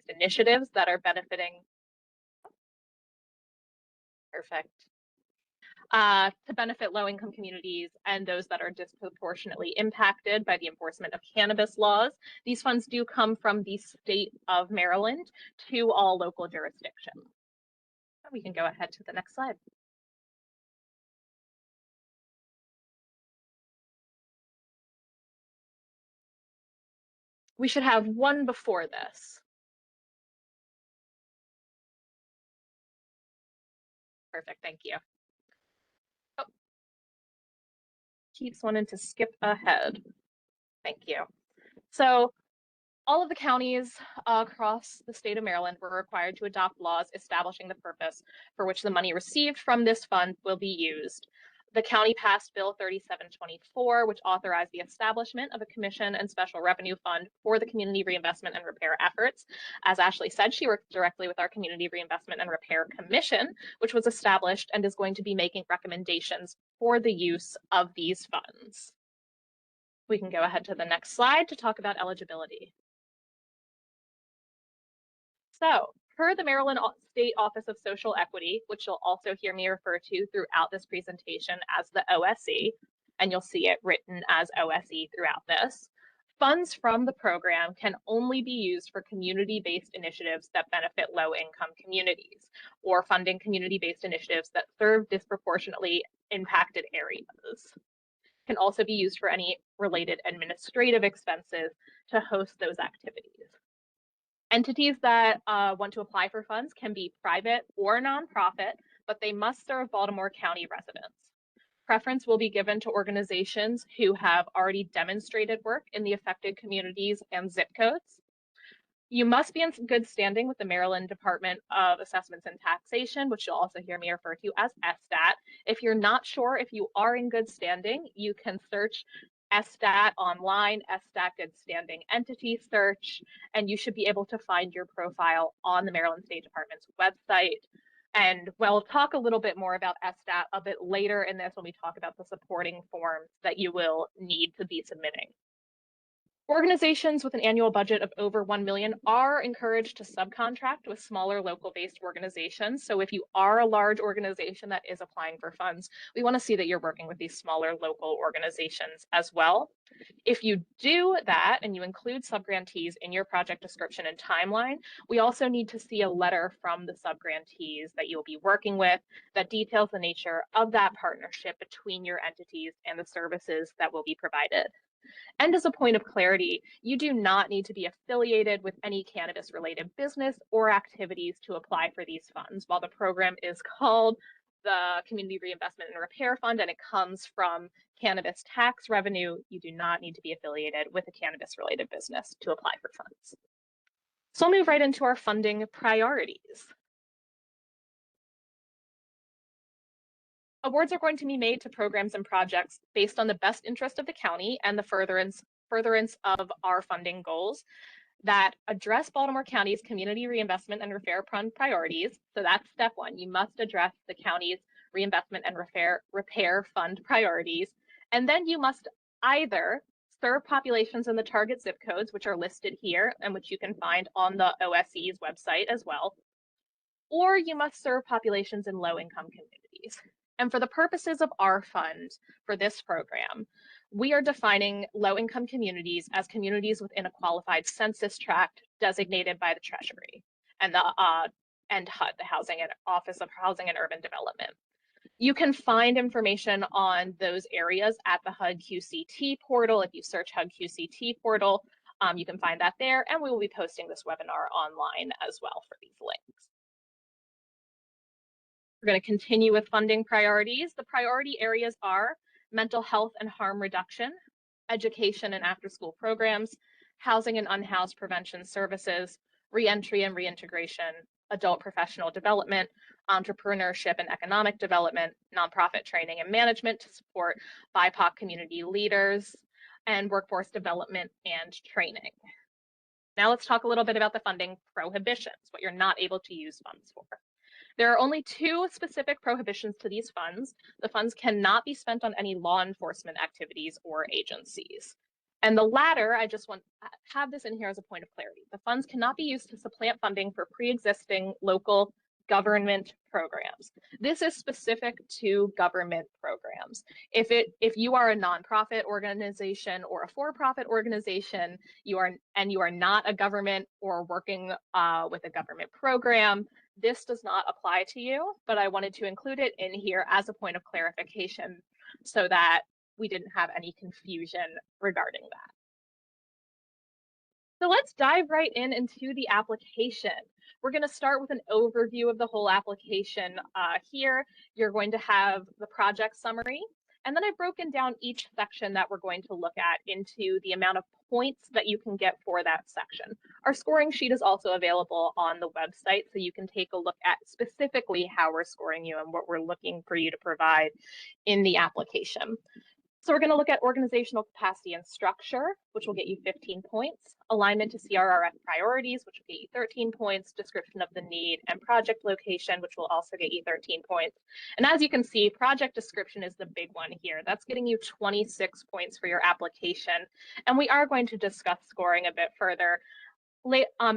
community-based initiatives that are benefiting, to benefit low-income communities and those that are disproportionately impacted by the enforcement of cannabis laws. These funds do come from the state of Maryland to all local jurisdictions. We can go ahead to the next slide. We should have one before this. Perfect, thank you. Oh. Keeps wanting to skip ahead. Thank you. So all of the counties across the state of Maryland were required to adopt laws establishing the purpose for which the money received from this fund will be used. The county passed Bill 3724, which authorized the establishment of a commission and special revenue fund for the community reinvestment and repair efforts. As Ashley said, she worked directly with our Community Reinvestment and Repair Commission, which was established and is going to be making recommendations for the use of these funds. We can go ahead to the next slide to talk about eligibility. So, per the Maryland State Office of Social Equity, which you'll also hear me refer to throughout this presentation as the OSE, and you'll see it written as OSE throughout this, funds from the program can only be used for community-based initiatives that benefit low-income communities, or funding community-based initiatives that serve disproportionately impacted areas. Can also be used for any related administrative expenses to host those activities. Entities that want to apply for funds can be private or nonprofit, but they must serve Baltimore County residents. Preference will be given to organizations who have already demonstrated work in the affected communities and zip codes. You must be in good standing with the Maryland Department of Assessments and Taxation, which you'll also hear me refer to as SDAT. If you're not sure if you are in good standing, you can search SDAT online, SDAT Good Standing Entity Search, and you should be able to find your profile on the Maryland State Department's website. And we'll talk a little bit more about SDAT a bit later in this when we talk about the supporting forms that you will need to be submitting. Organizations with an annual budget of over 1 million are encouraged to subcontract with smaller local-based organizations. So if you are a large organization that is applying for funds, we want to see that you're working with these smaller local organizations as well. If you do that and you include subgrantees in your project description and timeline, we also need to see a letter from the subgrantees that you'll be working with that details the nature of that partnership between your entities and the services that will be provided. And as a point of clarity, you do not need to be affiliated with any cannabis-related business or activities to apply for these funds. While the program is called the Community Reinvestment and Repair Fund and it comes from cannabis tax revenue, you do not need to be affiliated with a cannabis-related business to apply for funds. So I'll move right into our funding priorities. Awards are going to be made to programs and projects based on the best interest of the county and the furtherance of our funding goals that address Baltimore County's community reinvestment and repair fund priorities. So that's step one. You must address the county's reinvestment and repair fund priorities. And then you must either serve populations in the target zip codes, which are listed here and which you can find on the OSE's website as well, or you must serve populations in low-income communities. And for the purposes of our fund for this program, we are defining low-income communities as communities within a qualified census tract designated by the Treasury and the HUD, the Office of Housing and Urban Development. You can find information on those areas at the HUD QCT portal. If you search HUD QCT portal, you can find that there, and we will be posting this webinar online as well for these links. We're going to continue with funding priorities. The priority areas are mental health and harm reduction, education and after-school programs, housing and unhoused prevention services, reentry and reintegration, adult professional development, entrepreneurship and economic development, nonprofit training and management to support BIPOC community leaders, and workforce development and training. Now let's talk a little bit about the funding prohibitions, what you're not able to use funds for. There are only two specific prohibitions to these funds. The funds cannot be spent on any law enforcement activities or agencies. And the latter, I just want to have this in here as a point of clarity. The funds cannot be used to supplant funding for pre-existing local government programs. This is specific to government programs. If you are a nonprofit organization or a for-profit organization, you are not a government or working with a government program, this does not apply to you, but I wanted to include it in here as a point of clarification so that we didn't have any confusion regarding that. So let's dive right into the application. We're going to start with an overview of the whole application here. You're going to have the project summary, and then I've broken down each section that we're going to look at into the amount of points that you can get for that section. Our scoring sheet is also available on the website, so you can take a look at specifically how we're scoring you and what we're looking for you to provide in the application. So we're going to look at organizational capacity and structure, which will get you 15 points, alignment to CRRF priorities, which will get you 13 points, description of the need, and project location, which will also get you 13 points. And as you can see, project description is the big one here. That's getting you 26 points for your application. And we are going to discuss scoring a bit further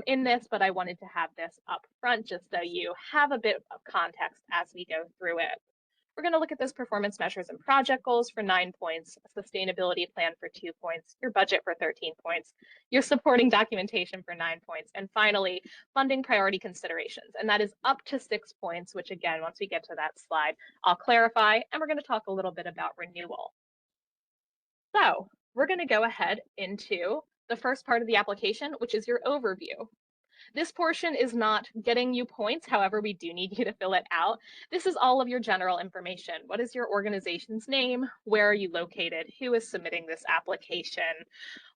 in this, but I wanted to have this up front just so you have a bit of context as we go through it. We're going to look at those performance measures and project goals for 9 points, a sustainability plan for 2 points, your budget for 13 points, your supporting documentation for 9 points, and finally, funding priority considerations. And that is up to 6 points, which again, once we get to that slide, I'll clarify, and we're going to talk a little bit about renewal. So we're going to go ahead into the first part of the application, which is your overview. This portion is not getting you points, however, we do need you to fill it out. This is all of your general information. What is your organization's name? Where are you located? Who is submitting this application?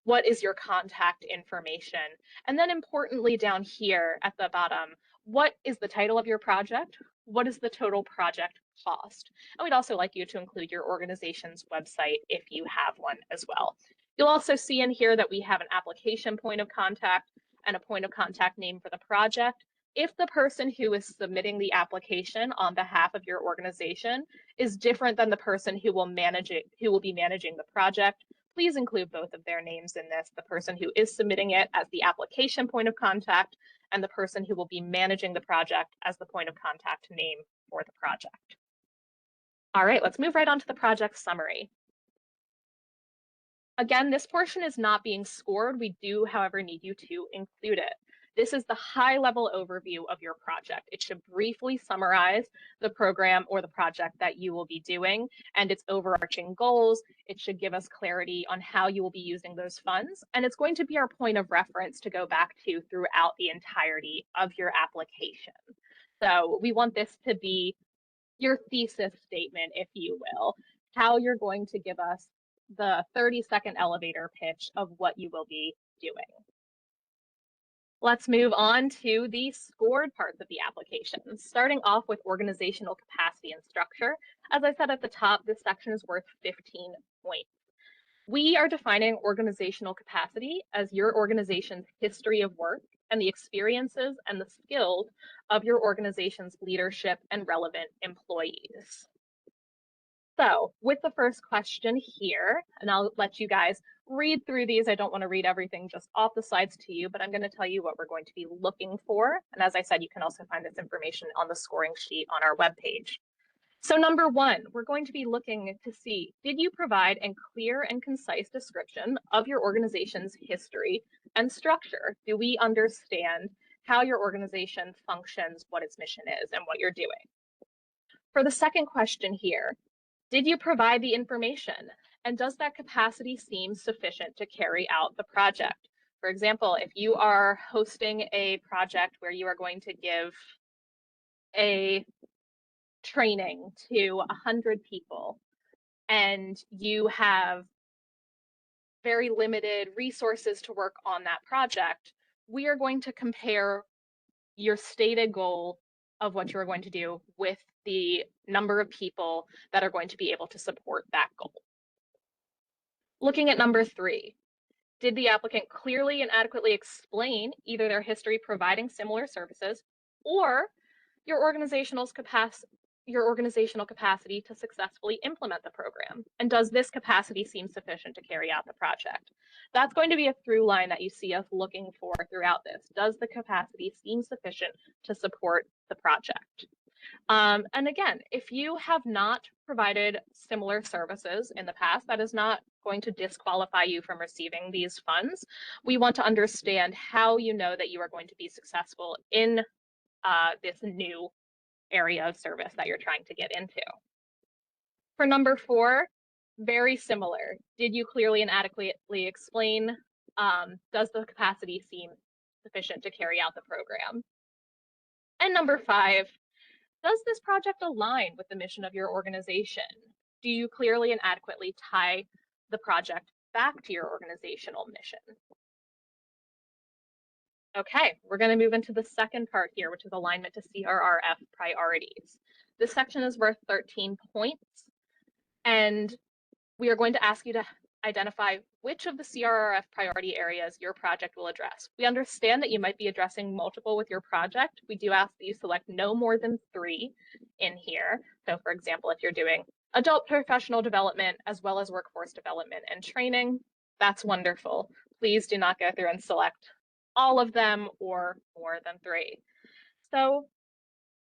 What is your contact information? And then importantly down here at the bottom, what is the title of your project? What is the total project cost? And we'd also like you to include your organization's website if you have one as well. You'll also see in here that we have an application point of contact and a point of contact name for the project. If the person who is submitting the application on behalf of your organization is different than the person who will be managing the project, please include both of their names in this, the person who is submitting it as the application point of contact and the person who will be managing the project as the point of contact name for the project. All right, let's move right on to the project summary. Again, this portion is not being scored. We do, however, need you to include it. This is the high-level overview of your project. It should briefly summarize the program or the project that you will be doing and its overarching goals. It should give us clarity on how you will be using those funds, and it's going to be our point of reference to go back to throughout the entirety of your application. So we want this to be your thesis statement, if you will, how you're going to give us the 30-second elevator pitch of what you will be doing. Let's move on to the scored parts of the application, starting off with organizational capacity and structure. As I said at the top, this section is worth 15 points. We are defining organizational capacity as your organization's history of work and the experiences and the skills of your organization's leadership and relevant employees. So with the first question here, and I'll let you guys read through these. I don't want to read everything just off the slides to you, but I'm going to tell you what we're going to be looking for. And as I said, you can also find this information on the scoring sheet on our webpage. So number 1, we're going to be looking to see, did you provide a clear and concise description of your organization's history and structure? Do we understand how your organization functions, what its mission is, and what you're doing? For the second question here, did you provide the information? And does that capacity seem sufficient to carry out the project? For example, if you are hosting a project where you are going to give a training to 100 people and you have very limited resources to work on that project, we are going to compare your stated goal of what you're going to do with the number of people that are going to be able to support that goal. Looking at number 3, did the applicant clearly and adequately explain either their history providing similar services or your organization's your organizational capacity to successfully implement the program? And does this capacity seem sufficient to carry out the project? That's going to be a through line that you see us looking for throughout this. Does the capacity seem sufficient to support the project? And again, if you have not provided similar services in the past, that is not going to disqualify you from receiving these funds. We want to understand how you know that you are going to be successful in this new area of service that you're trying to get into. For number 4, very similar. Did you clearly and adequately explain? Does the capacity seem sufficient to carry out the program? And number 5, does this project align with the mission of your organization? Do you clearly and adequately tie the project back to your organizational mission? Okay, we're going to move into the second part here, which is alignment to CRRF priorities. This section is worth 13 points, and we are going to ask you to identify which of the CRRF priority areas your project will address. We understand that you might be addressing multiple with your project. We do ask that you select no more than 3 in here. So for example, if you're doing adult professional development as well as workforce development and training, that's wonderful. Please do not go through and select all of them or more than 3. So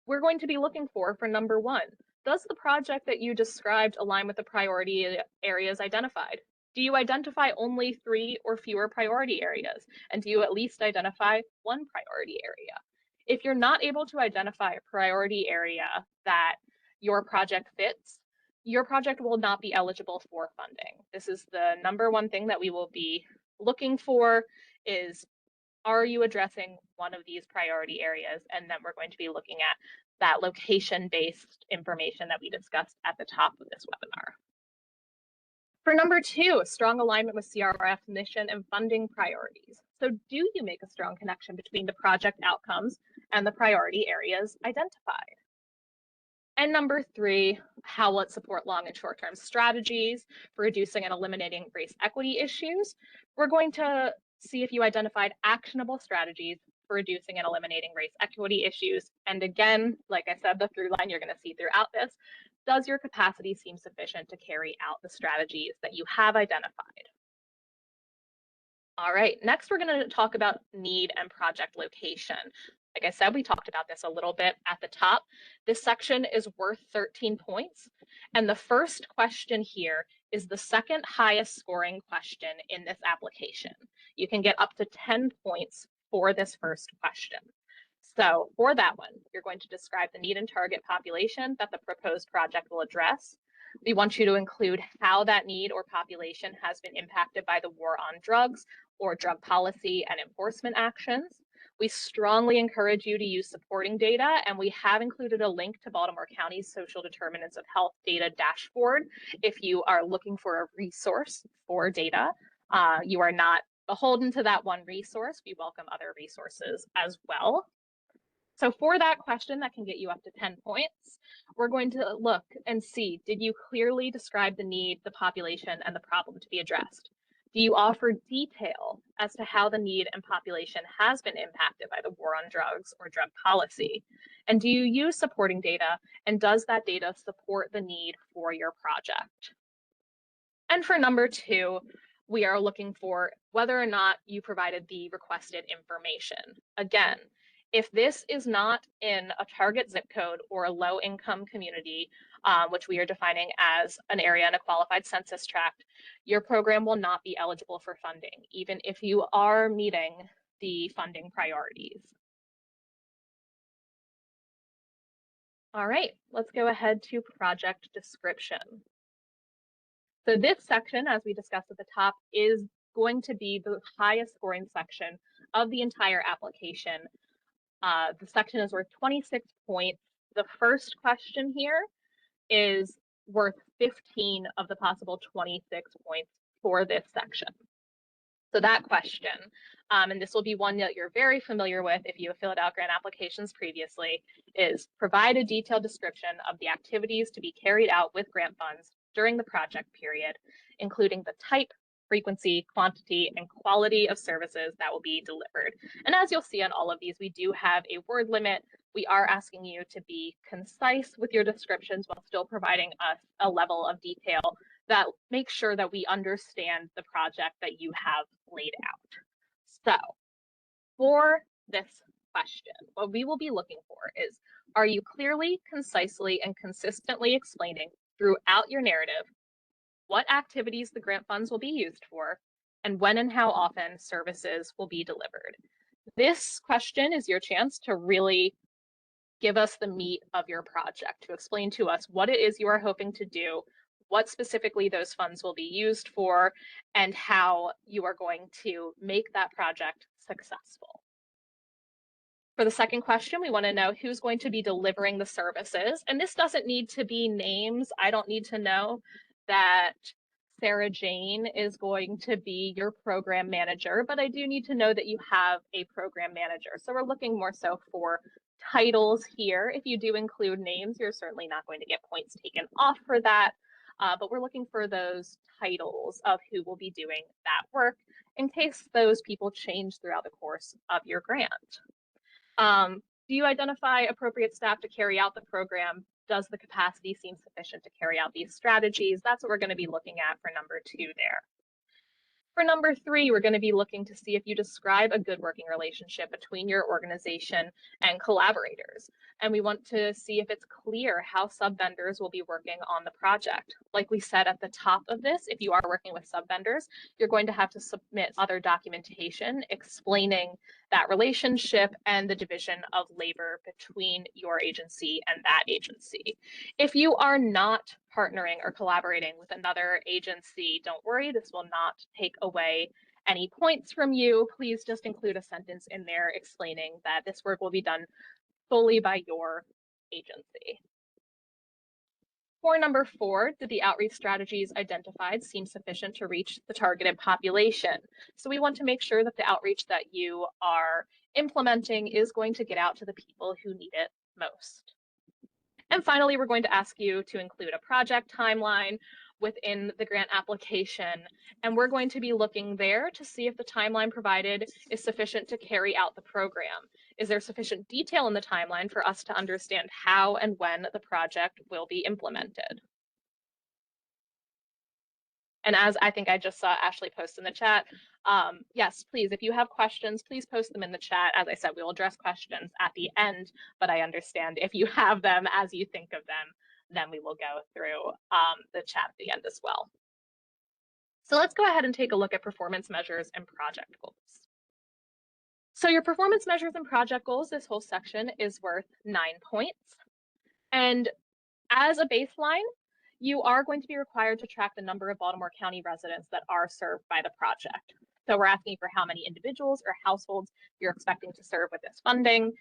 we're going to be looking for number 1, does the project that you described align with the priority areas identified? Do you identify only 3 or fewer priority areas? And do you at least identify 1 priority area? If you're not able to identify a priority area that your project fits, your project will not be eligible for funding. This is the number 1 thing that we will be looking for is, are you addressing one of these priority areas? And then we're going to be looking at that location-based information that we discussed at the top of this webinar. For number 2, strong alignment with CRRF mission and funding priorities. So do you make a strong connection between the project outcomes and the priority areas identified? And number 3, how will it support long and short-term strategies for reducing and eliminating race equity issues? We're going to see if you identified actionable strategies for reducing and eliminating race equity issues. And again, like I said, the through line you're going to see throughout this, does your capacity seem sufficient to carry out the strategies that you have identified? All right, next we're going to talk about need and project location. Like I said, we talked about this a little bit at the top. This section is worth 13 points. And the first question here is the second highest scoring question in this application. You can get up to 10 points for this first question. So for that one, you're going to describe the need and target population that the proposed project will address. We want you to include how that need or population has been impacted by the war on drugs or drug policy and enforcement actions. We strongly encourage you to use supporting data, and we have included a link to Baltimore County's Social Determinants of Health data dashboard. If you are looking for a resource for data, you are not beholden to that one resource. We welcome other resources as well. So for that question that can get you up to 10 points, we're going to look and see, did you clearly describe the need, the population, and the problem to be addressed? Do you offer detail as to how the need and population has been impacted by the war on drugs or drug policy? And do you use supporting data, and does that data support the need for your project? And for number 2, we are looking for whether or not you provided the requested information. Again, if this is not in a target zip code or a low-income community, which we are defining as an area in a qualified census tract, your program will not be eligible for funding, even if you are meeting the funding priorities. All right, let's go ahead to project description. So this section, as we discussed at the top, is going to be the highest scoring section of the entire application. The section is worth 26 points. The first question here is worth 15 of the possible 26 points for this section. So that question, and this will be one that you're very familiar with if you have filled out grant applications previously, is provide a detailed description of the activities to be carried out with grant funds during the project period, including the type, frequency, quantity, and quality of services that will be delivered. And as you'll see on all of these, we do have a word limit. we are asking you to be concise with your descriptions while still providing us a level of detail that makes sure that we understand the project that you have laid out. So for this question, what we will be looking for is, are you clearly, concisely, and consistently explaining throughout your narrative what activities the grant funds will be used for, and when and how often services will be delivered? This question is your chance to really give us the meat of your project, to explain to us what it is you are hoping to do, what specifically those funds will be used for, and how you are going to make that project successful. For the second question, we want to know who's going to be delivering the services. And this doesn't need to be names. I don't need to know that Sarah Jane is going to be your program manager, but I do need to know that you have a program manager. So we're looking more so for titles here. If you do include names, you're certainly not going to get points taken off for that. But we're looking for those titles of who will be doing that work in case those people change throughout the course of your grant. Do you identify appropriate staff to carry out the program? Does the capacity seem sufficient to carry out these strategies? That's what we're going to be looking at for number 2 there. For number 3, we're going to be looking to see if you describe a good working relationship between your organization and collaborators. And we want to see if it's clear how sub-vendors will be working on the project. Like we said at the top of this, if you are working with sub-vendors, you're going to have to submit other documentation explaining that relationship and the division of labor between your agency and that agency. If you are not partnering or collaborating with another agency, don't worry, this will not take away any points from you. Please just include a sentence in there explaining that this work will be done solely by your agency. For number 4, did the outreach strategies identified seem sufficient to reach the targeted population? So we want to make sure that the outreach that you are implementing is going to get out to the people who need it most. And finally, we're going to ask you to include a project timeline within the grant application. And we're going to be looking there to see if the timeline provided is sufficient to carry out the program. Is there sufficient detail in the timeline for us to understand how and when the project will be implemented? And as I think I just saw Ashley post in the chat, yes, please, if you have questions, please post them in the chat. As I said, we will address questions at the end, but I understand if you have them as you think of them, then we will go through the chat at the end as well. So let's go ahead and take a look at performance measures and project goals. So your performance measures and project goals, this whole section is worth 9 points. And as a baseline, you are going to be required to track the number of Baltimore County residents that are served by the project. So we're asking for how many individuals or households you're expecting to serve with this funding.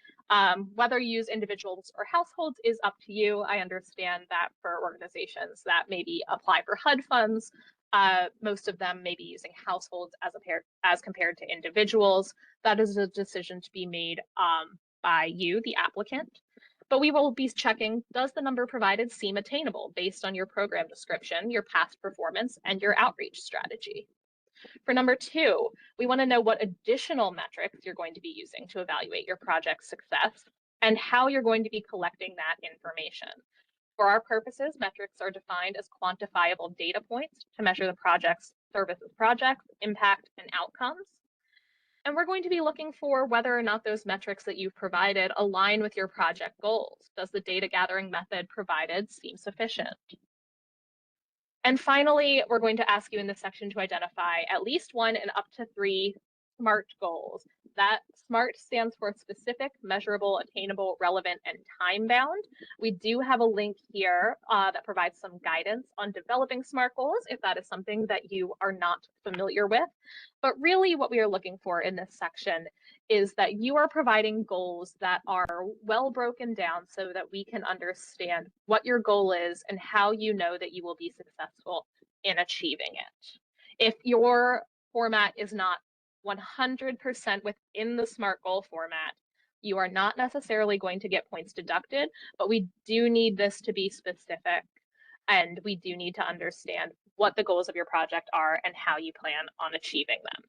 Whether you use individuals or households is up to you. I understand that for organizations that maybe apply for HUD funds, most of them may be using households as compared to individuals. That is a decision to be made by you, the applicant. But we will be checking, does the number provided seem attainable based on your program description, your past performance, and your outreach strategy? For number 2, we want to know what additional metrics you're going to be using to evaluate your project's success and how you're going to be collecting that information. For our purposes, metrics are defined as quantifiable data points to measure the project's services projects, impact, and outcomes. And we're going to be looking for whether or not those metrics that you've provided align with your project goals. Does the data gathering method provided seem sufficient? And finally, we're going to ask you in this section to identify at least 1 and up to 3 SMART goals. That SMART stands for specific, measurable, attainable, relevant, and time-bound. We do have a link here that provides some guidance on developing SMART goals if that is something that you are not familiar with. But really what we are looking for in this section is that you are providing goals that are well broken down so that we can understand what your goal is and how you know that you will be successful in achieving it. If your format is not 100% within the SMART goal format, you are not necessarily going to get points deducted, but we do need this to be specific and we do need to understand what the goals of your project are and how you plan on achieving them.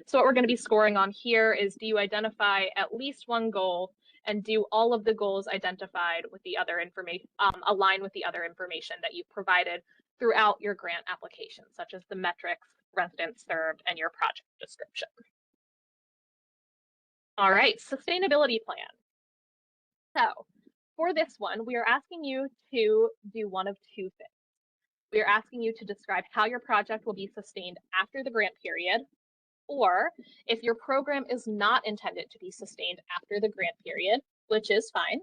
So what we're going to be scoring on here is, do you identify at least one goal, and do all of the goals identified with the other information align with the other information that you've provided throughout your grant application, such as the metrics, residents served, and your project description. All right, sustainability plan. So for this one, we are asking you to do one of two things. We are asking you to describe how your project will be sustained after the grant period, or if your program is not intended to be sustained after the grant period, which is fine,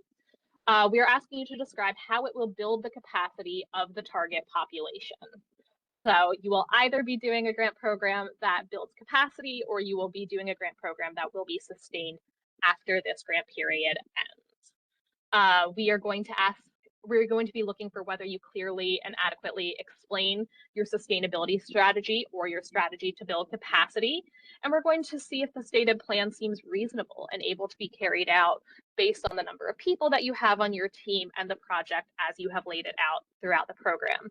we are asking you to describe how it will build the capacity of the target population. So you will either be doing a grant program that builds capacity, or you will be doing a grant program that will be sustained after this grant period ends. We're going to be looking for whether you clearly and adequately explain your sustainability strategy or your strategy to build capacity. And we're going to see if the stated plan seems reasonable and able to be carried out based on the number of people that you have on your team and the project as you have laid it out throughout the program.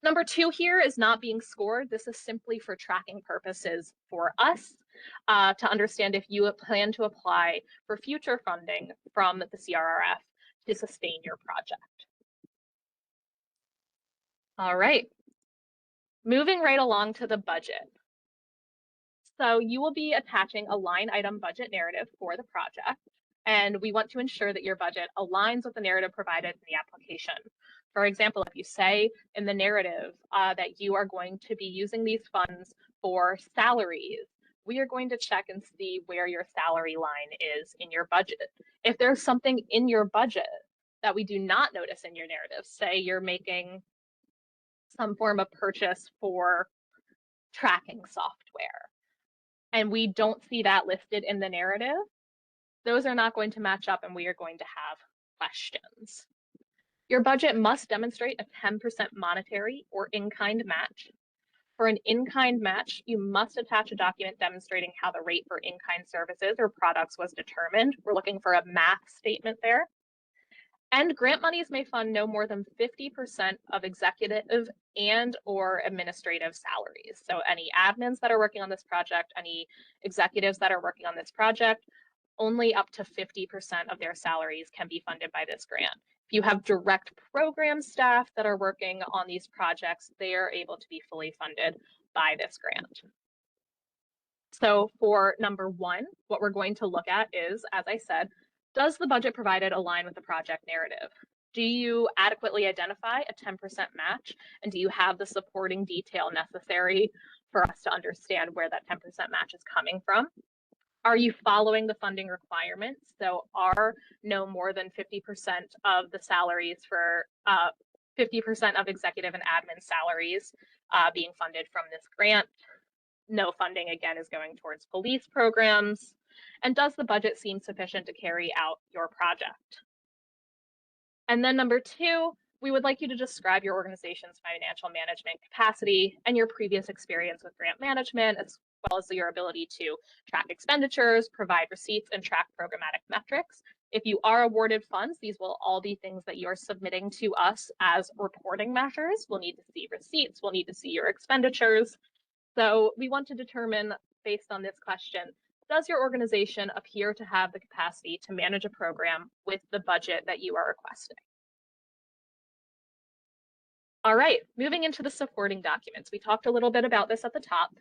Number 2 here is not being scored. This is simply for tracking purposes for us to understand if you plan to apply for future funding from the CRRF to sustain your project. All right, moving right along to the budget. So you will be attaching a line item budget narrative for the project, and we want to ensure that your budget aligns with the narrative provided in the application. For example, if you say in the narrative that you are going to be using these funds for salaries, we are going to check and see where your salary line is in your budget. If there's something in your budget that we do not notice in your narrative, say you're making some form of purchase for tracking software, and we don't see that listed in the narrative, those are not going to match up, and we are going to have questions. Your budget must demonstrate a 10% monetary or in-kind match. For an in-kind match, you must attach a document demonstrating how the rate for in-kind services or products was determined. We're looking for a math statement there. And grant monies may fund no more than 50% of executive and or administrative salaries. So any admins that are working on this project, any executives that are working on this project, only up to 50% of their salaries can be funded by this grant. If you have direct program staff that are working on these projects, they are able to be fully funded by this grant. So for number 1, what we're going to look at is, as I said, does the budget provided align with the project narrative? Do you adequately identify a 10% match? And do you have the supporting detail necessary for us to understand where that 10% match is coming from? Are you following the funding requirements? So are no more than 50% of the salaries for 50% of executive and admin salaries being funded from this grant? No funding, again, is going towards police programs. And does the budget seem sufficient to carry out your project? And then number 2, we would like you to describe your organization's financial management capacity and your previous experience with grant management, as well as your ability to track expenditures, provide receipts, and track programmatic metrics. If you are awarded funds, these will all be things that you're submitting to us as reporting measures. We'll need to see receipts, we'll need to see your expenditures. So we want to determine, based on this question, does your organization appear to have the capacity to manage a program with the budget that you are requesting? All right, moving into the supporting documents. We talked a little bit about this at the top.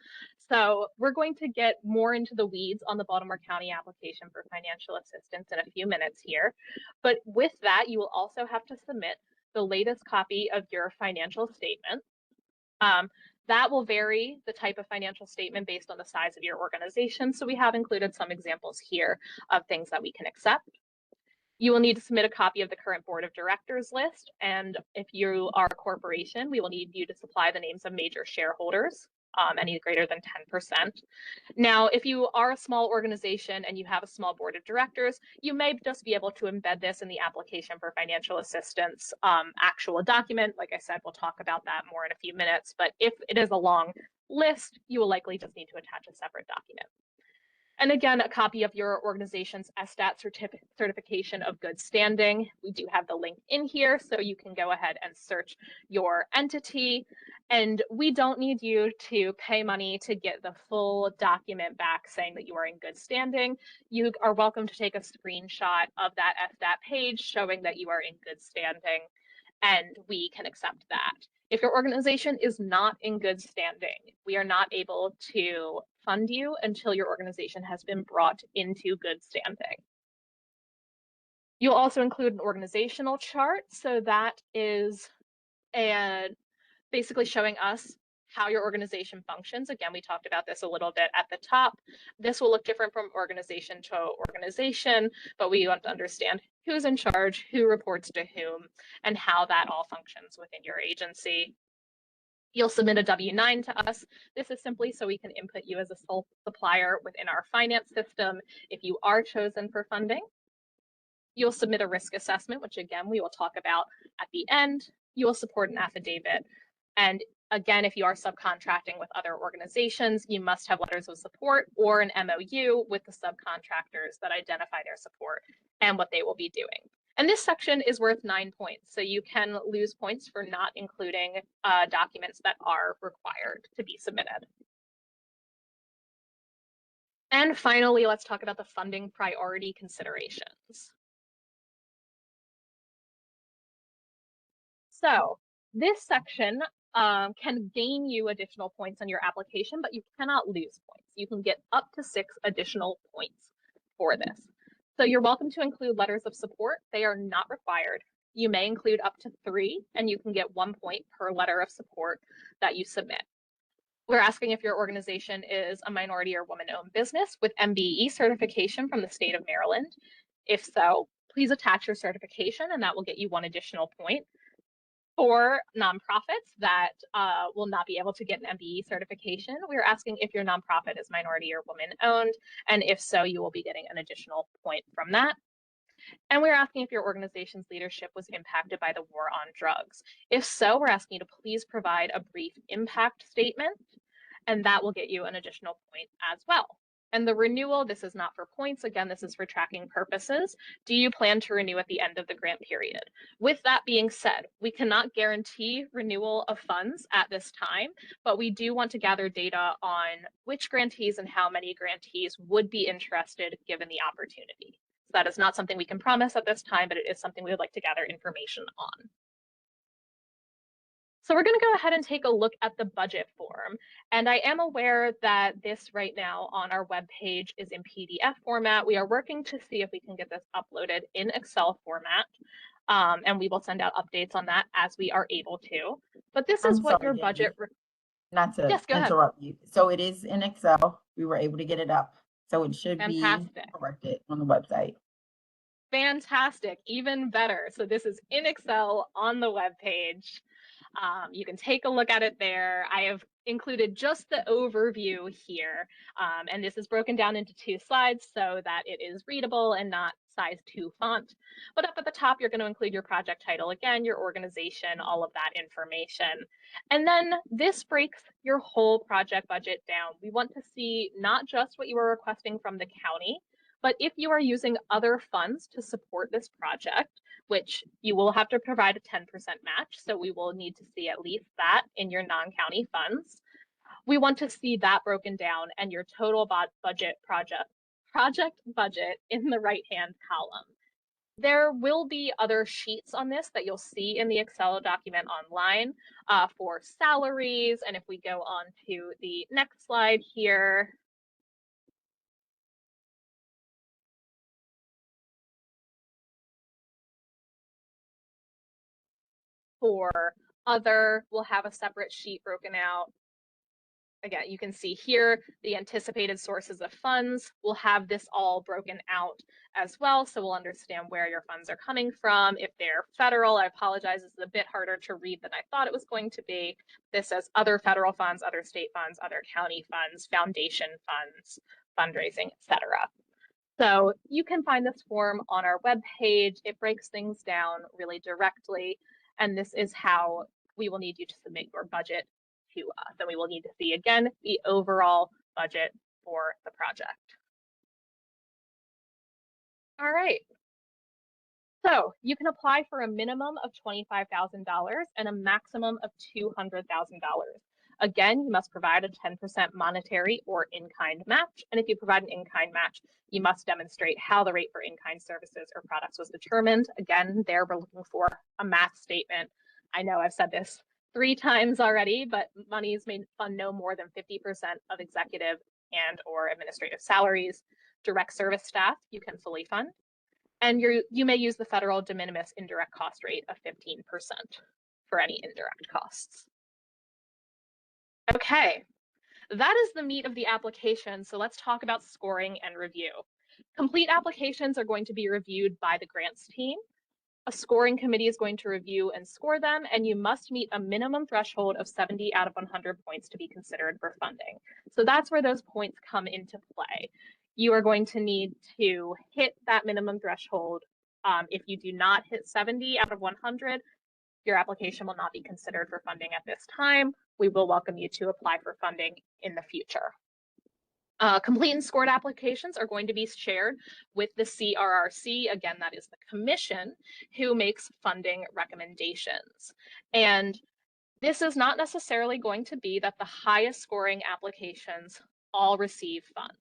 So we're going to get more into the weeds on the Baltimore County application for financial assistance in a few minutes here. But with that, you will also have to submit the latest copy of your financial statement. That will vary the type of financial statement based on the size of your organization. So we have included some examples here of things that we can accept. You will need to submit a copy of the current board of directors list. And if you are a corporation, we will need you to supply the names of major shareholders, any greater than 10%. Now, if you are a small organization and you have a small board of directors, you may just be able to embed this in the application for financial assistance actual document. Like I said, we'll talk about that more in a few minutes. But if it is a long list, you will likely just need to attach a separate document. And again, a copy of your organization's SSTAT certification of good standing. We do have the link in here, so you can go ahead and search your entity. And we don't need you to pay money to get the full document back saying that you are in good standing. You are welcome to take a screenshot of that SSTAT page showing that you are in good standing, and we can accept that. If your organization is not in good standing, we are not able to fund you until your organization has been brought into good standing. You'll also include an organizational chart. So that is basically showing us how your organization functions. Again, we talked about this a little bit at the top. This will look different from organization to organization, but we want to understand who's in charge, who reports to whom, and how that all functions within your agency. You'll submit a W-9 to us. This is simply so we can input you as a sole supplier within our finance system if you are chosen for funding. You'll submit a risk assessment, which again, we will talk about at the end. You will support an affidavit. And again, if you are subcontracting with other organizations, you must have letters of support or an MOU with the subcontractors that identify their support and what they will be doing. And this section is worth 9 points, so you can lose points for not including documents that are required to be submitted. And finally, let's talk about the funding priority considerations. So this section can gain you additional points on your application, but you cannot lose points. You can get up to 6 additional points for this. So you're welcome to include letters of support. They are not required. You may include up to 3, and you can get 1 point per letter of support that you submit. We're asking if your organization is a minority or woman-owned business with MBE certification from the state of Maryland. If so, please attach your certification, and that will get you 1 additional point. For nonprofits that will not be able to get an MBE certification, we're asking if your nonprofit is minority or woman-owned, and if so, you will be getting an additional point from that. And we're asking if your organization's leadership was impacted by the war on drugs. If so, we're asking you to please provide a brief impact statement, and that will get you an additional point as well. And the renewal, this is not for points. Again, this is for tracking purposes. Do you plan to renew at the end of the grant period? With that being said, we cannot guarantee renewal of funds at this time, but we do want to gather data on which grantees and how many grantees would be interested given the opportunity. So that is not something we can promise at this time, but it is something we would like to gather information on. So we're going to go ahead and take a look at the budget form. And I am aware that this right now on our webpage is in PDF format. We are working to see if we can get this uploaded in Excel format. And we will send out updates on that as we are able to. But this is what your budget. Not to interrupt you. So it is in Excel. We were able to get it up. So it should be corrected on the website. Fantastic, even better. So this is in Excel on the webpage. You can take a look at it there. I have included just the overview here, and this is broken down into 2 slides so that it is readable and not size 2 font. But up at the top, you're going to include your project title again, your organization, all of that information. And then this breaks your whole project budget down. We want to see not just what you are requesting from the county, but if you are using other funds to support this project, which you will have to provide a 10% match, so we will need to see at least that in your non-county funds. We want to see that broken down and your total project budget in the right-hand column. There will be other sheets on this that you'll see in the Excel document online for salaries. And if we go on to the next slide here, for other, we'll have a separate sheet broken out. Again, you can see here the anticipated sources of funds. We'll have this all broken out as well, so we'll understand where your funds are coming from. If they're federal, I apologize, it's a bit harder to read than I thought it was going to be. This says other federal funds, other state funds, other county funds, foundation funds, fundraising, etc. So you can find this form on our webpage. It breaks things down really directly. And this is how we will need you to submit your budget to us. And we will need to see, again, the overall budget for the project. All right. So you can apply for a minimum of $25,000 and a maximum of $200,000. Again, you must provide a 10% monetary or in-kind match. And if you provide an in-kind match, you must demonstrate how the rate for in-kind services or products was determined. Again, there we're looking for a math statement. I know I've said this 3 times already, but monies may fund no more than 50% of executive and or administrative salaries. Direct service staff, you can fully fund. And you may use the federal de minimis indirect cost rate of 15% for any indirect costs. Okay, that is the meat of the application. So let's talk about scoring and review. Complete applications are going to be reviewed by the grants team. A scoring committee is going to review and score them, and you must meet a minimum threshold of 70 out of 100 points to be considered for funding. So that's where those points come into play. You are going to need to hit that minimum threshold. If you do not hit 70 out of 100, your application will not be considered for funding at this time. We will welcome you to apply for funding in the future. Complete and scored applications are going to be shared with the CRRC. Again, that is the commission who makes funding recommendations. And this is not necessarily going to be that the highest scoring applications all receive funds.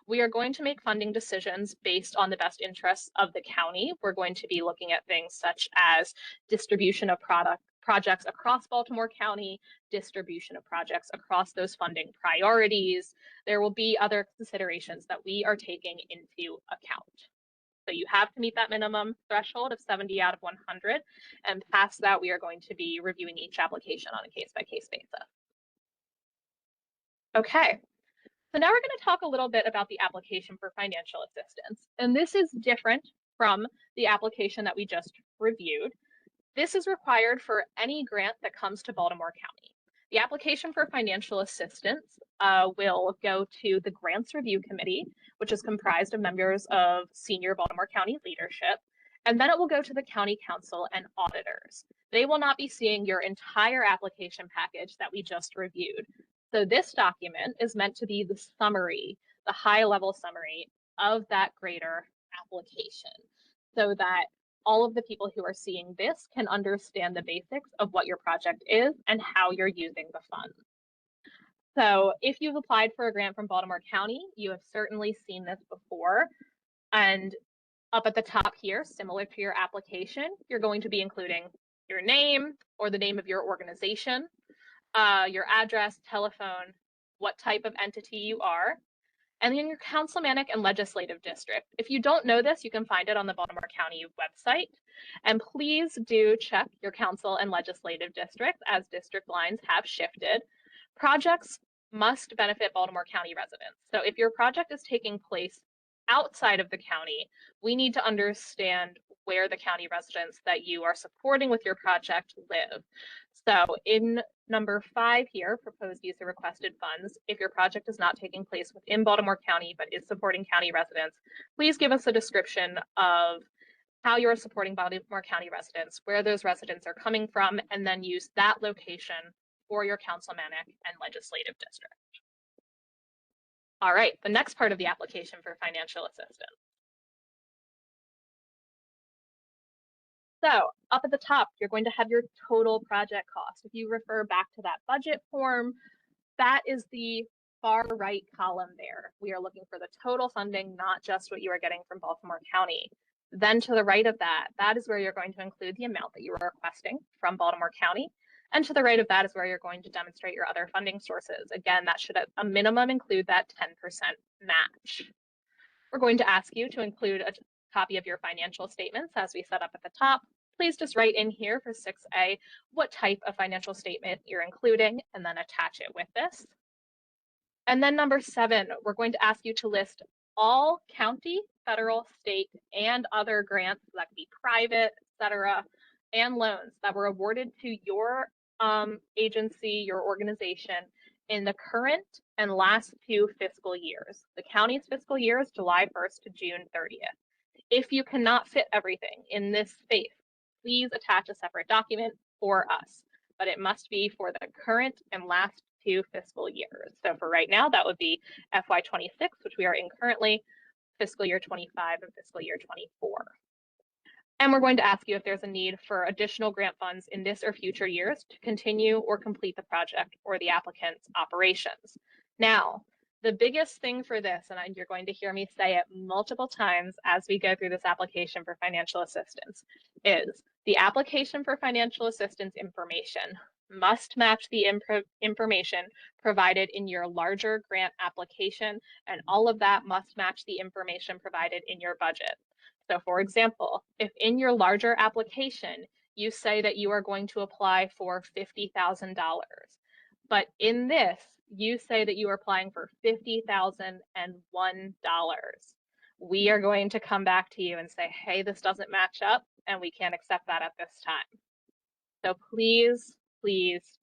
We are going to make funding decisions based on the best interests of the county. We're going to be looking at things such as distribution of projects across Baltimore County, distribution of projects across those funding priorities. There will be other considerations that we are taking into account. So you have to meet that minimum threshold of 70 out of 100, and past that, we are going to be reviewing each application on a case-by-case basis. Okay, so now we're going to talk a little bit about the application for financial assistance. And this is different from the application that we just reviewed. This is required for any grant that comes to Baltimore County. The application for financial assistance will go to the Grants Review Committee, which is comprised of members of senior Baltimore County leadership, and then it will go to the County Council and auditors. They will not be seeing your entire application package that we just reviewed. So this document is meant to be the summary, the high-level summary of that greater application, so that all of the people who are seeing this can understand the basics of what your project is and how you're using the funds. So if you've applied for a grant from Baltimore County, you have certainly seen this before. And up at the top here, similar to your application, you're going to be including your name or the name of your organization, your address, telephone, what type of entity you are, and then your councilmanic and legislative district. If you don't know this, you can find it on the Baltimore County website. And please do check your council and legislative district as district lines have shifted. Projects must benefit Baltimore County residents. So if your project is taking place outside of the county, we need to understand where the county residents that you are supporting with your project live. So in number 5 here, proposed use of requested funds, if your project is not taking place within Baltimore County but is supporting county residents, please give us a description of how you're supporting Baltimore County residents, where those residents are coming from, and then use that location for your councilmanic and legislative district. All right, the next part of the application for financial assistance. So up at the top, you're going to have your total project cost. If you refer back to that budget form, that is the far right column there. We are looking for the total funding, not just what you are getting from Baltimore County. Then to the right of that, that is where you're going to include the amount that you are requesting from Baltimore County. And to the right of that is where you're going to demonstrate your other funding sources. Again, that should at a minimum include that 10% match. We're going to ask you to include a copy of your financial statements as we set up at the top. Please just write in here for 6A what type of financial statement you're including and then attach it with this. And then number 7, we're going to ask you to list all county, federal, state, and other grants that could be private, etc., and loans that were awarded to your agency, your organization in the current and last 2 fiscal years. The county's fiscal year is July 1st to June 30th. If you cannot fit everything in this space, please attach a separate document for us, but it must be for the current and last 2 fiscal years. So for right now, that would be FY26, which we are in currently, fiscal year 25 and fiscal year 24. And we're going to ask you if there's a need for additional grant funds in this or future years to continue or complete the project or the applicant's operations. Now, the biggest thing for this, and you're going to hear me say it multiple times as we go through this application for financial assistance, is the application for financial assistance information must match the information provided in your larger grant application, and all of that must match the information provided in your budget. So for example, if in your larger application, you say that you are going to apply for $50,000, but in this, you say that you are applying for $50,001, we are going to come back to you and say, hey, this doesn't match up and we can't accept that at this time. So please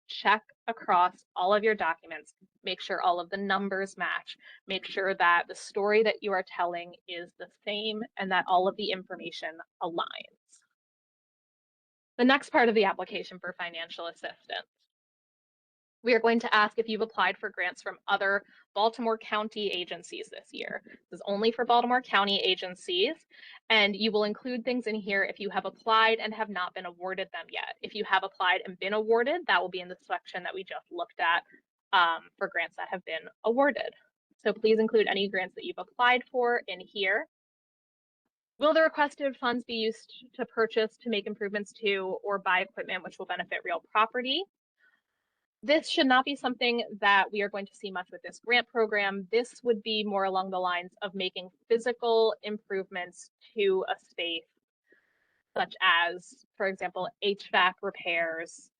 check across all of your documents, make sure all of the numbers match, make sure that the story that you are telling is the same and that all of the information aligns. The next part of the application for financial assistance, we are going to ask if you've applied for grants from other Baltimore County agencies this year. This is only for Baltimore County agencies, and you will include things in here if you have applied and have not been awarded them yet. If you have applied and been awarded, that will be in the section that we just looked at for grants that have been awarded. So please include any grants that you've applied for in here. Will the requested funds be used to purchase, to make improvements to, or buy equipment which will benefit real property? This should not be something that we are going to see much with this grant program. This would be more along the lines of making physical improvements to a space, such as, for example, HVAC repairs.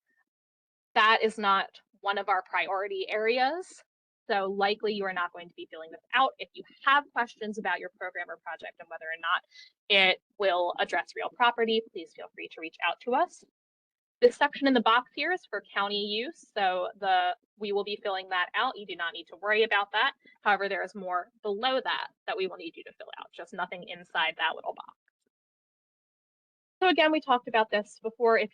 That is not one of our priority areas. So likely you are not going to be filling this out. If you have questions about your program or project and whether or not it will address real property, please feel free to reach out to us. This section in the box here is for county use, so we will be filling that out. You do not need to worry about that. However, there is more below that we will need you to fill out, just nothing inside that little box. So again, we talked about this before. If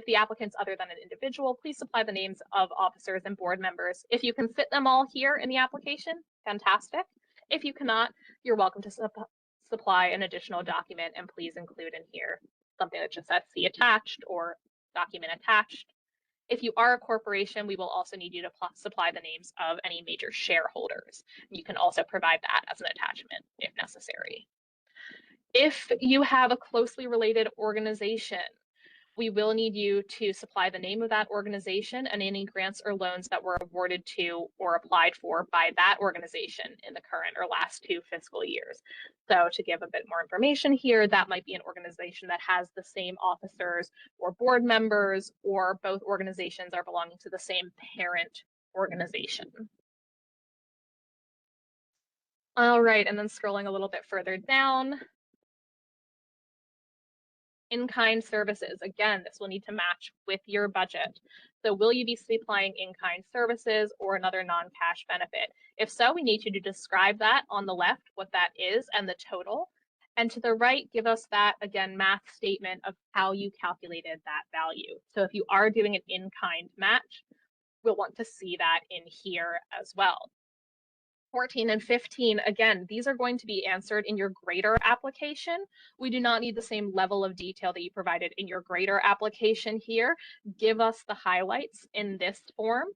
the applicant's other than an individual, please supply the names of officers and board members. If you can fit them all here in the application, fantastic. If you cannot, you're welcome to supply an additional document, and please include in here something that just says see attached or document attached. If you are a corporation, we will also need you to supply the names of any major shareholders. You can also provide that as an attachment if necessary. If you have a closely related organization, we will need you to supply the name of that organization and any grants or loans that were awarded to or applied for by that organization in the current or last 2 fiscal years. So to give a bit more information here, that might be an organization that has the same officers or board members, or both organizations are belonging to the same parent organization. All right, and then scrolling a little bit further down, in-kind services. Again, this will need to match with your budget. So will you be supplying in-kind services or another non-cash benefit? If so, we need you to describe that on the left, what that is and the total. And to the right, give us that, again, math statement of how you calculated that value. So if you are doing an in-kind match, we'll want to see that in here as well. 14 and 15, again, these are going to be answered in your grader application. We do not need the same level of detail that you provided in your grader application here. Give us the highlights in this form.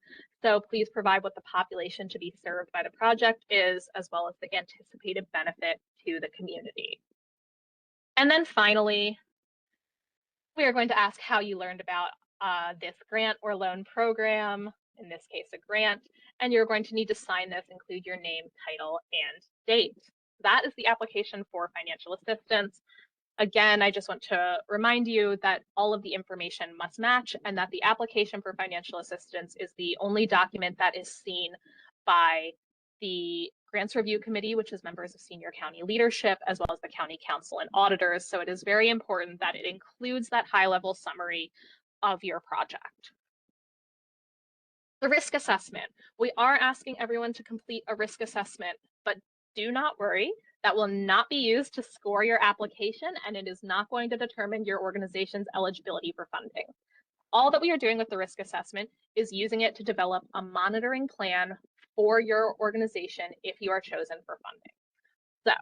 So please provide what the population to be served by the project is, as well as the anticipated benefit to the community. And then finally, we are going to ask how you learned about this grant or loan program, in this case, a grant, and you're going to need to sign this, include your name, title, and date. That is the application for financial assistance. Again, I just want to remind you that all of the information must match, and that the application for financial assistance is the only document that is seen by the Grants Review Committee, which is members of senior county leadership, as well as the county council and auditors. So it is very important that it includes that high-level summary of your project. The risk assessment. We are asking everyone to complete a risk assessment, but do not worry, that will not be used to score your application, and it is not going to determine your organization's eligibility for funding. All that we are doing with the risk assessment is using it to develop a monitoring plan for your organization if you are chosen for funding. So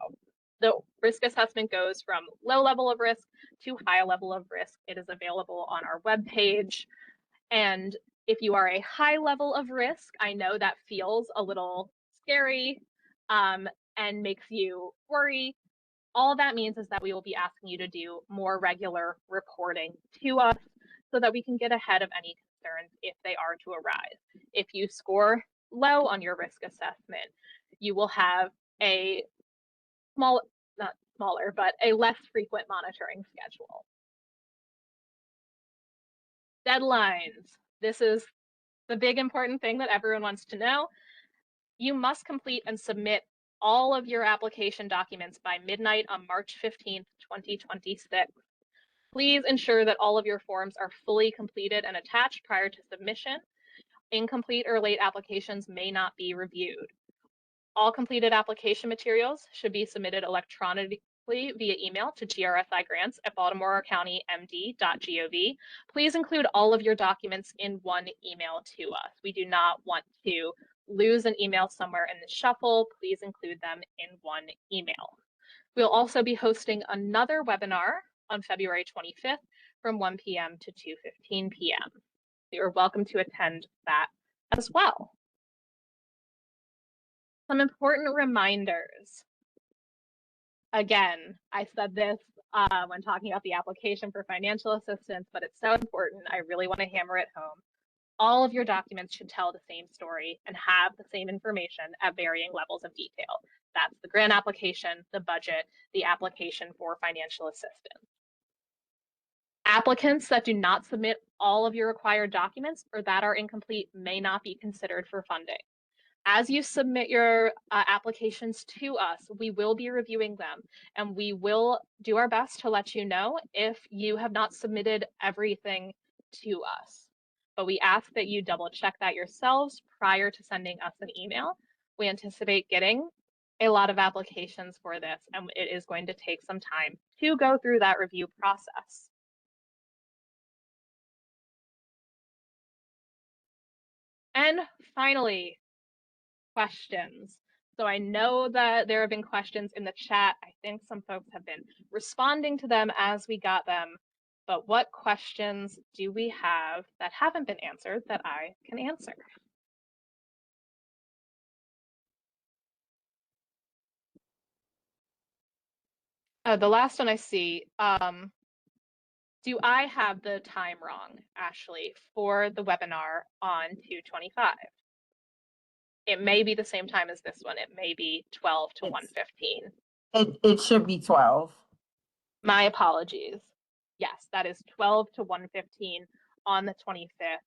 the risk assessment goes from low level of risk to high level of risk. It is available on our webpage. And if you are a high level of risk, I know that feels a little scary and makes you worry. All that means is that we will be asking you to do more regular reporting to us so that we can get ahead of any concerns if they are to arise. If you score low on your risk assessment, you will have a not smaller, but a less frequent monitoring schedule. Deadlines. This is the big important thing that everyone wants to know. You must complete and submit all of your application documents by midnight on March 15th, 2026. Please ensure that all of your forms are fully completed and attached prior to submission. Incomplete or late applications may not be reviewed. All completed application materials should be submitted electronically via email to grfigrants@baltimorecounty.md.gov. Please include all of your documents in one email to us. We do not want to lose an email somewhere in the shuffle. Please include them in one email. We'll also be hosting another webinar on February 25th from 1 p.m. to 2:15 p.m. You're welcome to attend that as well. Some important reminders. Again, I said this when talking about the application for financial assistance, but it's so important. I really want to hammer it home. All of your documents should tell the same story and have the same information at varying levels of detail. That's the grant application, the budget, the application for financial assistance. Applicants that do not submit all of your required documents or that are incomplete may not be considered for funding. As you submit your applications to us, we will be reviewing them and we will do our best to let you know if you have not submitted everything to us. But we ask that you double check that yourselves prior to sending us an email. We anticipate getting a lot of applications for this, and it is going to take some time to go through that review process. And finally, questions. So I know that there have been questions in the chat. I think some folks have been responding to them as we got them. But what questions do we have that haven't been answered that I can answer? The last one I see, do I have the time wrong, Ashley, for the webinar on 2:25? It may be the same time as this one. It may be 12 to 1:15. It should be 12. My apologies. Yes, that is 12 to 1:15 on the 25th,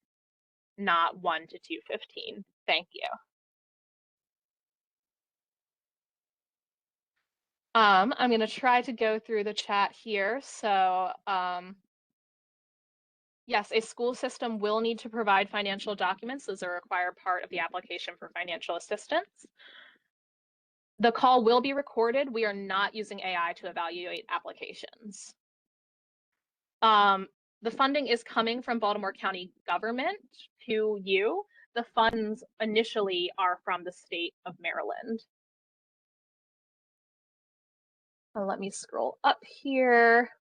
not 1 to 2:15. Thank you. I'm going to try to go through the chat here. So, yes, a school system will need to provide financial documents as a required part of the application for financial assistance. The call will be recorded. We are not using AI to evaluate applications. The funding is coming from Baltimore County government to you. The funds initially are from the state of Maryland. Let me scroll up here.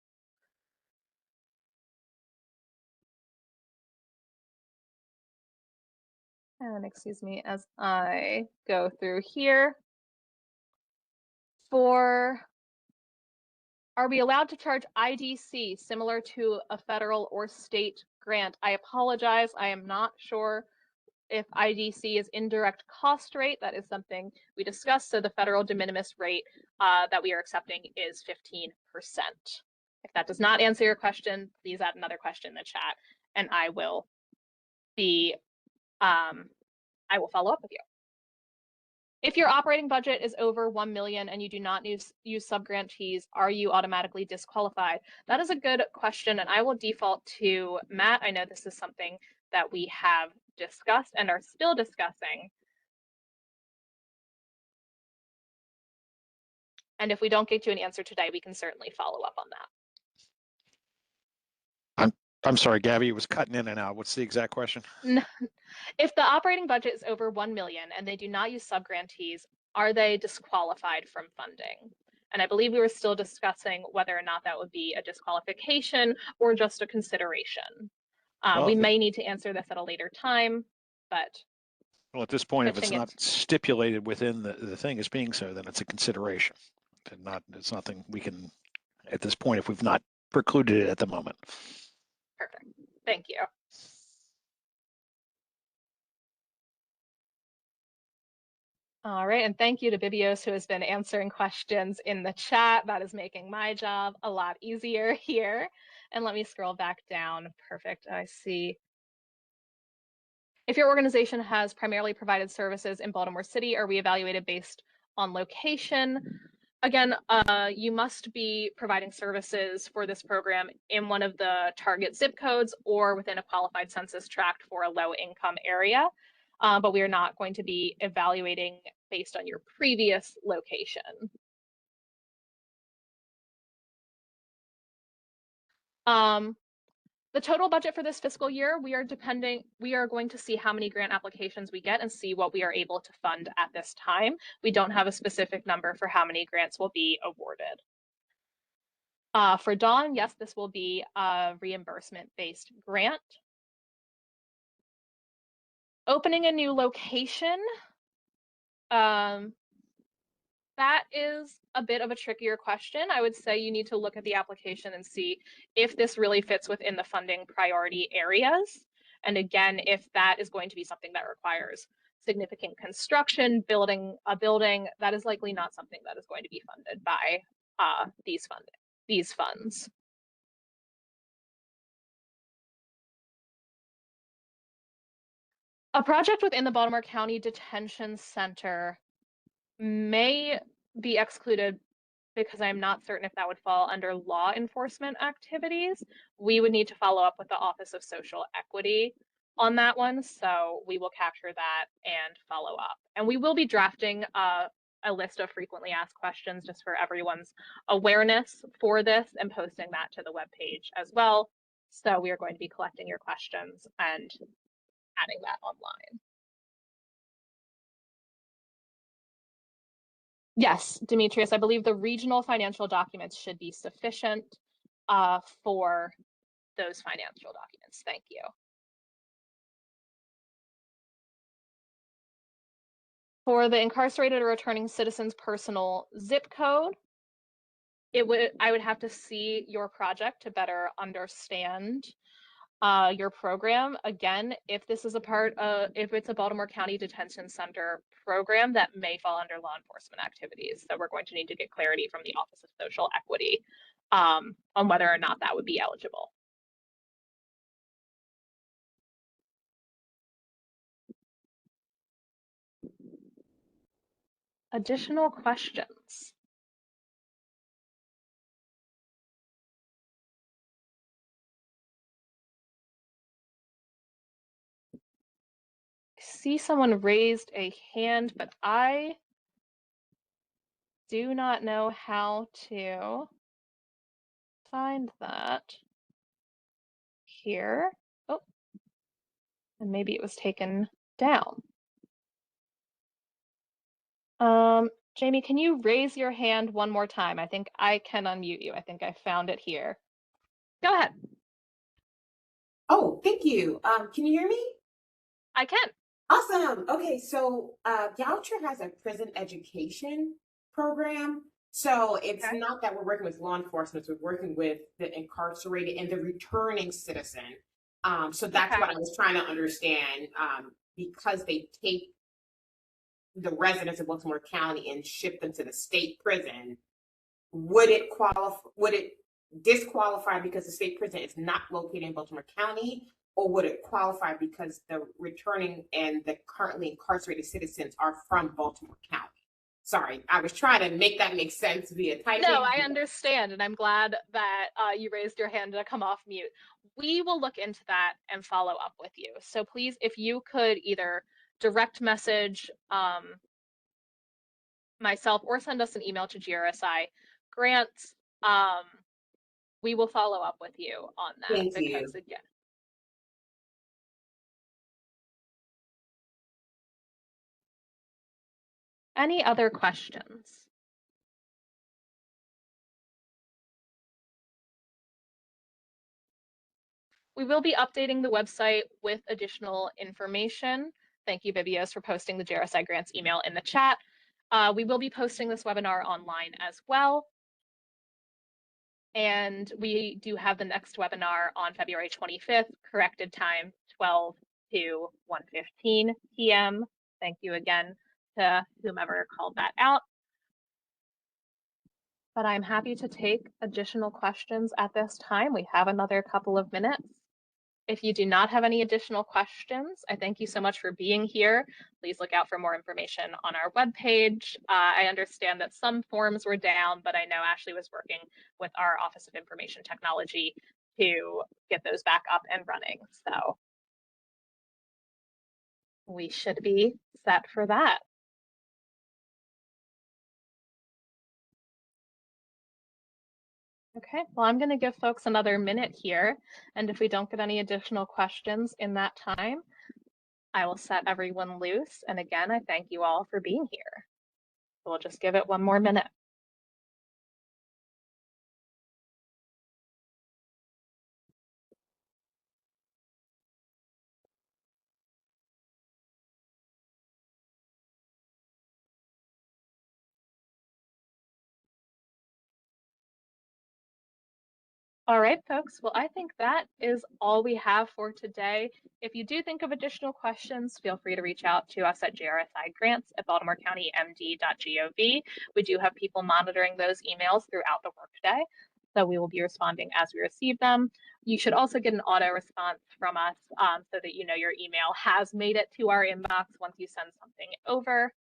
And excuse me as I go through here. Are we allowed to charge IDC similar to a federal or state grant? I apologize, I am not sure if IDC is indirect cost rate. That is something we discussed. So the federal de minimis rate that we are accepting is 15%. If that does not answer your question, please add another question in the chat and I will follow up with you. If your operating budget is over 1 million and you do not use subgrantees, are you automatically disqualified? That is a good question, and I will default to Matt. I know this is something that we have discussed and are still discussing. And if we don't get you an answer today, we can certainly follow up on that. I'm sorry, Gabby, it was cutting in and out. What's the exact question? If the operating budget is over 1 million and they do not use subgrantees, are they disqualified from funding? And I believe we were still discussing whether or not that would be a disqualification or just a consideration. We may need to answer this at a later time, but well, at this point, if it's not stipulated within the thing as being so, then it's a consideration. And it's nothing we can, at this point, if we've not precluded it at the moment. Perfect. Thank you. All right, and thank you to Bibios, who has been answering questions in the chat. That is making my job a lot easier here. And let me scroll back down. Perfect, I see. If your organization has primarily provided services in Baltimore City, are we evaluated based on location? Again, you must be providing services for this program in one of the target zip codes or within a qualified census tract for a low-income area. But we are not going to be evaluating based on your previous location. The total budget for this fiscal year, we are going to see how many grant applications we get and see what we are able to fund at this time. We don't have a specific number for how many grants will be awarded. For Dawn, yes, this will be a reimbursement-based grant. Opening a new location, that is a bit of a trickier question. I would say you need to look at the application and see if this really fits within the funding priority areas. And again, if that is going to be something that requires significant construction, building a building, that is likely not something that is going to be funded by these funds. A project within the Baltimore County Detention Center may be excluded because I'm not certain if that would fall under law enforcement activities. We would need to follow up with the Office of Social Equity on that one, so we will capture that and follow up. And we will be drafting a list of frequently asked questions just for everyone's awareness for this and posting that to the webpage as well. So we are going to be collecting your questions and adding that online. Yes, Demetrius, I believe the regional financial documents should be sufficient for those financial documents. Thank you. For the incarcerated or returning citizens' personal zip code, I would have to see your project to better understand your program. Again, if this is if it's a Baltimore County Detention Center program, that may fall under law enforcement activities. So we're going to need to get clarity from the Office of Social Equity on whether or not that would be eligible. Additional questions? I see someone raised a hand, but I do not know how to find that here. Oh, and maybe it was taken down. Jamie, can you raise your hand one more time? I think I can unmute you. I think I found it here. Go ahead. Oh, thank you. Can you hear me? I can. Awesome. Okay, so Goucher has a prison education program. So it's not that we're working with law enforcement, we're working with the incarcerated and the returning citizen. So that's what I was trying to understand, because they take the residents of Baltimore County and ship them to the state prison. Would it disqualify because the state prison is not located in Baltimore County, or would it qualify because the returning and the currently incarcerated citizens are from Baltimore County? Sorry, I was trying to make that make sense via typing. No, I understand, and I'm glad that you raised your hand to come off mute. We will look into that and follow up with you. So please, if you could either direct message myself or send us an email to GRSI grants we will follow up with you on that. Thank you. Because again, any other questions? We will be updating the website with additional information. Thank you, Vivios, for posting the JRSI grants email in the chat. We will be posting this webinar online as well. And we do have the next webinar on February 25th, corrected time 12 to 1:15 p.m. Thank you again to whomever called that out. But I'm happy to take additional questions at this time. We have another couple of minutes. If you do not have any additional questions, I thank you so much for being here. Please look out for more information on our webpage. I understand that some forms were down, but I know Ashley was working with our Office of Information Technology to get those back up and running. So we should be set for that. Okay, well, I'm going to give folks another minute here. And if we don't get any additional questions in that time, I will set everyone loose. And again, I thank you all for being here. We'll just give it one more minute. All right, folks. Well, I think that is all we have for today. If you do think of additional questions, feel free to reach out to us at jrsigrants@baltimorecountymd.gov. We do have people monitoring those emails throughout the workday, so we will be responding as we receive them. You should also get an auto response from us so that you know your email has made it to our inbox once you send something over.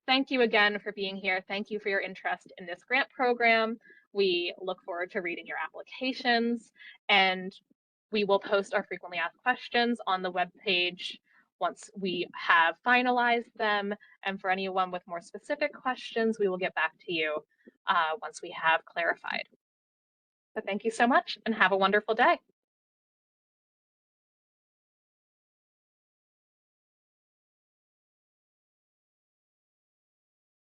Thank you again for being here. Thank you for your interest in this grant program. We look forward to reading your applications, and we will post our frequently asked questions on the webpage once we have finalized them. And for anyone with more specific questions, we will get back to you once we have clarified. So thank you so much and have a wonderful day.